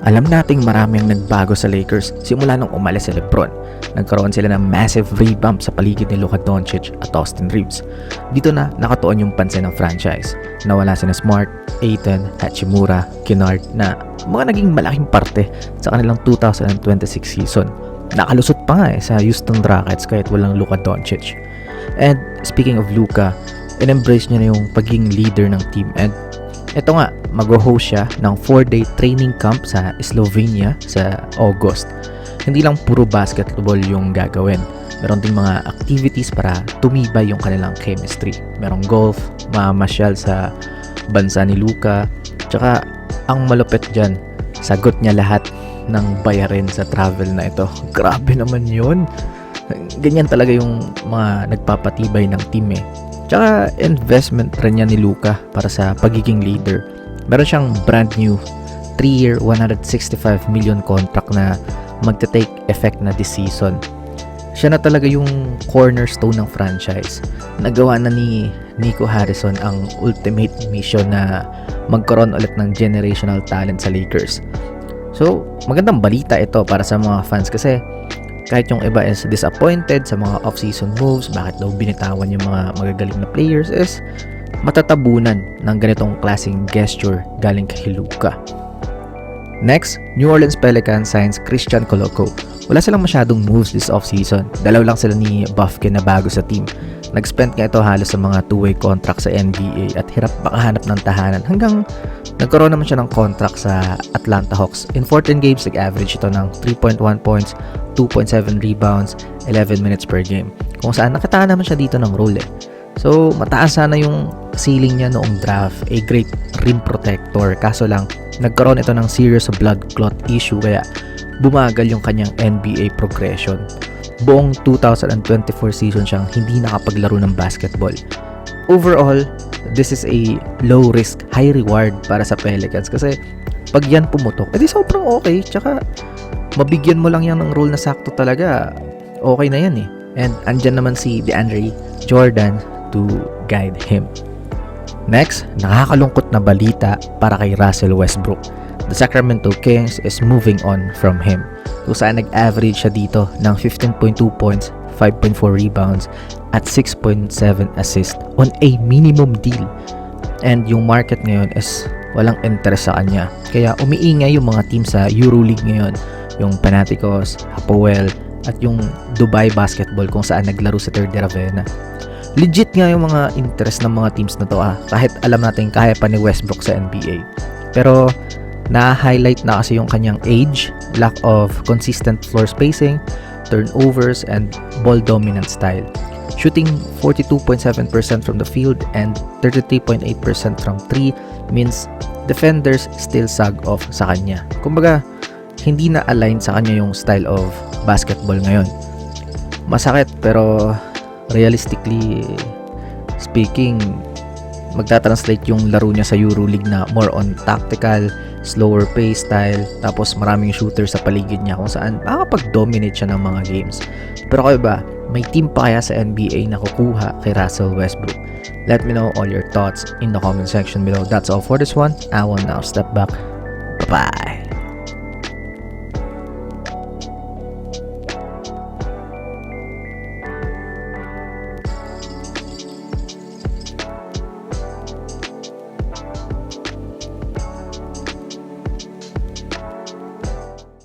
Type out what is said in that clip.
Alam nating marami ang nagbago sa Lakers simula nung umalis si LeBron. Nagkaroon sila ng massive revamp sa paligid ni Luka Doncic at Austin Reeves. Dito na nakatuon yung pansin ng franchise. Nawala sina Smart, Ayton, Hachimura, Kennard na mga naging malaking parte sa kanilang 2026 season. Nakalusot pa nga sa Houston Rockets kahit walang Luka Doncic. And speaking of Luka, in-embrace niya na yung pagiging leader ng team, and ito nga, mag-host siya ng 4-day training camp sa Slovenia sa August. Hindi lang puro basketball yung gagawin. Meron ding mga activities para tumibay yung kanilang chemistry. Merong golf, mamasyal sa bansa ni Luka. Tsaka, ang malupit dyan, sagot niya lahat ng bayarin sa travel na ito. Grabe naman yun. Ganyan talaga yung mga nagpapatibay ng team eh. Tsaka investment rin niya ni Luka para sa pagiging leader. Meron siyang brand new 3-year, 165 million contract na magte-take effect na this season. Siya na talaga yung cornerstone ng franchise. Nagawa na ni Nico Harrison ang ultimate mission na magkaroon ulit ng generational talent sa Lakers. So, magandang balita ito para sa mga fans kasi kahit yung iba is disappointed sa mga off-season moves, bakit daw binitawan yung mga magagaling na players, is matatabunan ng ganitong klaseng gesture galing kay Luka. Next, New Orleans Pelicans signs Christian Koloko. Wala silang masyadong moves this off-season. Dalaw lang sila ni Bufkin na bago sa team. Nag-spend nga ito halos sa mga two-way contract sa NBA at hirap makahanap ng tahanan hanggang nagkaroon naman siya ng contract sa Atlanta Hawks. In 14 games, nag-average ito ng 3.1 points, 2.7 rebounds, 11 minutes per game. Kung saan nakitaan naman siya dito ng role eh. So, mataas sana yung ceiling niya noong draft, a great rim protector. Kaso lang, nagkaroon ito ng serious blood clot issue kaya bumagal yung kanyang NBA progression. Buong 2024 season siyang hindi nakapaglaro ng basketball. Overall, this is a low risk, high reward para sa Pelicans kasi pag yan pumutok, edi sobrang okay. Tsaka mabigyan mo lang yan ng role na sakto talaga, okay na yan eh. And andyan naman si DeAndre Jordan to guide him. Next, nakakalungkot na balita para kay Russell Westbrook. The Sacramento Kings is moving on from him. Kung saan nag-average siya dito ng 15.2 points, 5.4 rebounds, at 6.7 assists on a minimum deal. And yung market ngayon is walang interest sa kanya. Kaya umiingay yung mga team sa EuroLeague ngayon. Yung Panathinaikos, Hapoel, at yung Dubai Basketball kung saan naglaro si Terry Ravenna. Legit nga yung mga interest ng mga teams na to kahit alam natin kaya pa ni Westbrook sa NBA. Pero na-highlight na kasi yung kanyang age, lack of consistent floor spacing, turnovers, and ball dominant style. Shooting 42.7% from the field and 33.8% from 3 means defenders still sag off sa kanya. Kumbaga, hindi na align sa kanya yung style of basketball ngayon. Masakit pero realistically speaking, magta-translate yung laro niya sa EuroLeague na more on tactical, slower pace style, tapos maraming shooter sa paligid niya kung saan makakapag-dominate siya ng mga games. Pero kayo ba, may team pa kaya sa NBA na kukuha kay Russell Westbrook? Let me know all your thoughts in the comment section below. That's all for this one. I will now step back. Bye-bye!